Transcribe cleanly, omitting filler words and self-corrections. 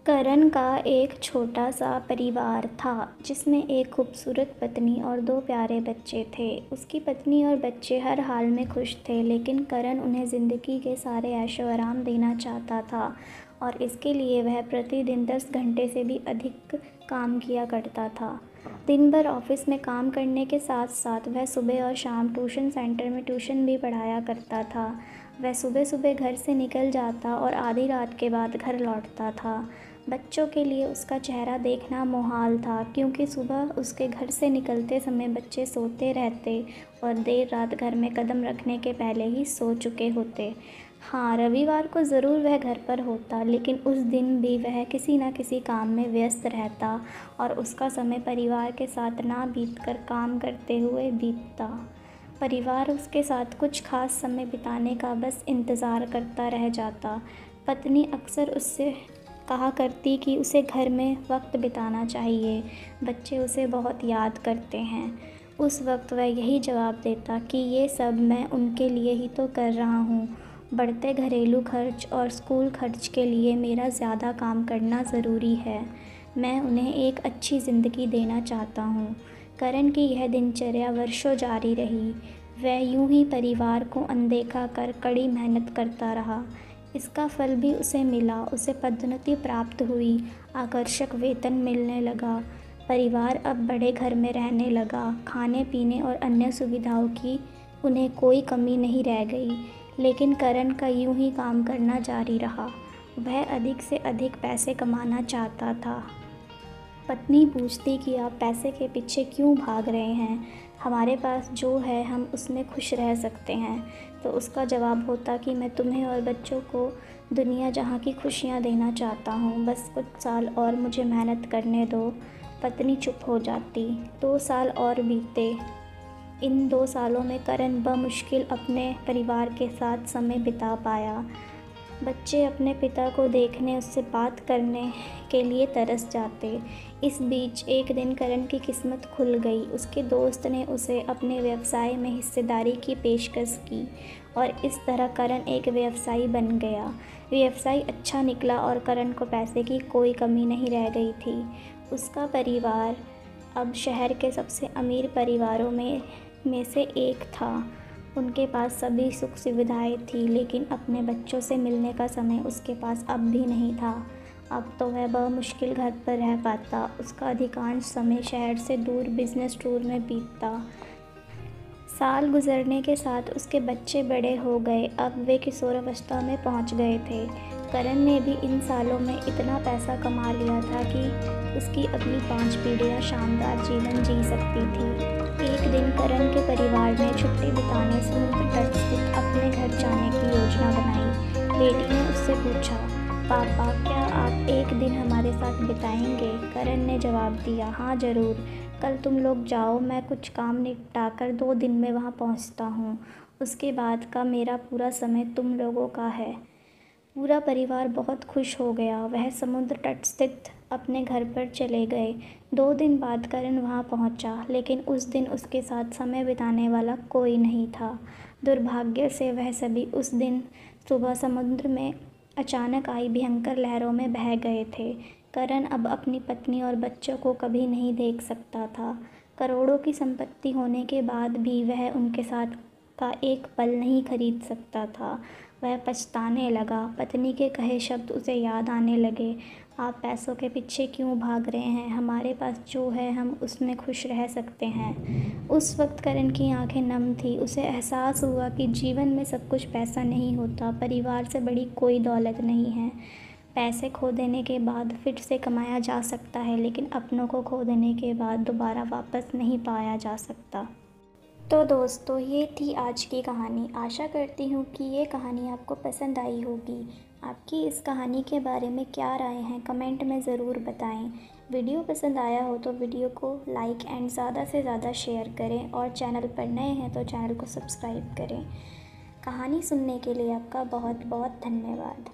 करण का एक छोटा सा परिवार था जिसमें एक खूबसूरत पत्नी और दो प्यारे बच्चे थे। उसकी पत्नी और बच्चे हर हाल में खुश थे, लेकिन करण उन्हें ज़िंदगी के सारे ऐशो आराम देना चाहता था और इसके लिए वह प्रतिदिन 10 घंटे से भी अधिक काम किया करता था। दिन भर ऑफिस में काम करने के साथ साथ वह सुबह और शाम ट्यूशन सेंटर में ट्यूशन भी पढ़ाया करता था। वह सुबह सुबह घर से निकल जाता और आधी रात के बाद घर लौटता था। बच्चों के लिए उसका चेहरा देखना मुहाल था, क्योंकि सुबह उसके घर से निकलते समय बच्चे सोते रहते और देर रात घर में कदम रखने के पहले ही सो चुके होते। हाँ, रविवार को ज़रूर वह घर पर होता, लेकिन उस दिन भी वह किसी न किसी काम में व्यस्त रहता और उसका समय परिवार के साथ ना बीतकर काम करते हुए बीतता। परिवार उसके साथ कुछ खास समय बिताने का बस इंतज़ार करता रह जाता। पत्नी अक्सर उससे कहा करती कि उसे घर में वक्त बिताना चाहिए, बच्चे उसे बहुत याद करते हैं। उस वक्त वह यही जवाब देता कि ये सब मैं उनके लिए ही तो कर रहा हूँ। बढ़ते घरेलू खर्च और स्कूल खर्च के लिए मेरा ज़्यादा काम करना ज़रूरी है। मैं उन्हें एक अच्छी ज़िंदगी देना चाहता हूँ। करण की यह दिनचर्या वर्षों जारी रही। वह यूं ही परिवार को अनदेखा कर कड़ी मेहनत करता रहा। इसका फल भी उसे मिला। उसे पदोन्नति प्राप्त हुई, आकर्षक वेतन मिलने लगा। परिवार अब बड़े घर में रहने लगा। खाने पीने और अन्य सुविधाओं की उन्हें कोई कमी नहीं रह गई। लेकिन करण का यूं ही काम करना जारी रहा। वह अधिक से अधिक पैसे कमाना चाहता था। पत्नी पूछती कि आप पैसे के पीछे क्यों भाग रहे हैं? हमारे पास जो है हम उसमें खुश रह सकते हैं। तो उसका जवाब होता कि मैं तुम्हें और बच्चों को दुनिया जहाँ की खुशियाँ देना चाहता हूँ, बस कुछ साल और मुझे मेहनत करने दो। पत्नी चुप हो जाती। 2 साल और बीते। इन 2 सालों में करण बमुश्किल अपने परिवार के साथ समय बिता पाया। बच्चे अपने पिता को देखने, उससे बात करने के लिए तरस जाते। इस बीच एक दिन करण की किस्मत खुल गई। उसके दोस्त ने उसे अपने व्यवसाय में हिस्सेदारी की पेशकश की और इस तरह करण एक व्यवसायी बन गया। व्यवसाय अच्छा निकला और करण को पैसे की कोई कमी नहीं रह गई थी। उसका परिवार अब शहर के सबसे अमीर परिवारों में से एक था। उनके पास सभी सुख सुविधाएं थी, लेकिन अपने बच्चों से मिलने का समय उसके पास अब भी नहीं था। अब तो वह बमुश्किल घर पर रह पाता। उसका अधिकांश समय शहर से दूर बिजनेस टूर में बीतता। साल गुजरने के साथ उसके बच्चे बड़े हो गए। अब वे किशोरावस्था में पहुंच गए थे। करण ने भी इन सालों में इतना पैसा कमा लिया था कि उसकी अगली 5 पीढ़ियां शानदार जीवन जी सकती थी। एक दिन करण के परिवार ने छुट्टी बिताने समुद्र तट स्थित अपने घर जाने की योजना बनाई। बेटी ने उससे पूछा, पापा, क्या आप एक दिन हमारे साथ बिताएंगे? करण ने जवाब दिया, हाँ ज़रूर। कल तुम लोग जाओ, मैं कुछ काम निपटाकर 2 दिन में वहाँ पहुँचता हूँ। उसके बाद का मेरा पूरा समय तुम लोगों का है। पूरा परिवार बहुत खुश हो गया। वह समुद्र तट स्थित अपने घर पर चले गए। 2 दिन बाद करण वहाँ पहुँचा, लेकिन उस दिन उसके साथ समय बिताने वाला कोई नहीं था। दुर्भाग्य से वह सभी उस दिन सुबह समुद्र में अचानक आई भयंकर लहरों में बह गए थे। करण अब अपनी पत्नी और बच्चों को कभी नहीं देख सकता था। करोड़ों की संपत्ति होने के बाद भी वह उनके साथ का एक पल नहीं खरीद सकता था। वह पछताने लगा। पत्नी के कहे शब्द उसे याद आने लगे। आप पैसों के पीछे क्यों भाग रहे हैं? हमारे पास जो है हम उसमें खुश रह सकते हैं। उस वक्त करण की आंखें नम थी। उसे एहसास हुआ कि जीवन में सब कुछ पैसा नहीं होता। परिवार से बड़ी कोई दौलत नहीं है। पैसे खो देने के बाद फिर से कमाया जा सकता है, लेकिन अपनों को खो देने के बाद दोबारा वापस नहीं पाया जा सकता। तो दोस्तों, ये थी आज की कहानी। आशा करती हूँ कि ये कहानी आपको पसंद आई होगी। आपकी इस कहानी के बारे में क्या राय है, कमेंट में ज़रूर बताएं। वीडियो पसंद आया हो तो वीडियो को लाइक एंड ज़्यादा से ज़्यादा शेयर करें और चैनल पर नए हैं तो चैनल को सब्सक्राइब करें। कहानी सुनने के लिए आपका बहुत बहुत धन्यवाद।